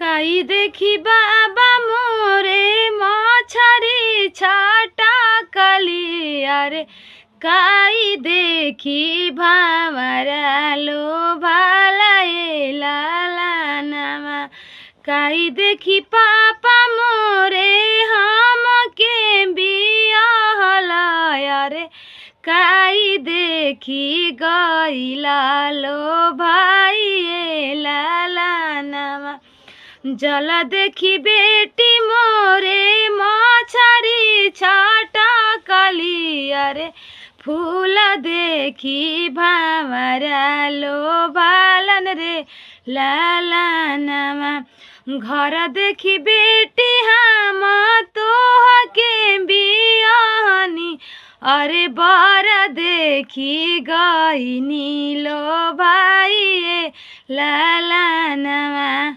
काई देखी बाबा मोरे मछरी छाटा कली अरे काई देखी भावरा लो भालाए लाला नामा काई देखी पापा मोरे हम के बियाहला अरे काई देखी गईला लो भाई लाला नामा जल देखी बेटी मोरे मछरी छाटा कली अरे फूल देखी भावरा लो भालन रे लाला नामा घर देखी बेटी हम तोह के बियाहनी अरे बर देखी गईनी लो भाई लाला नामा।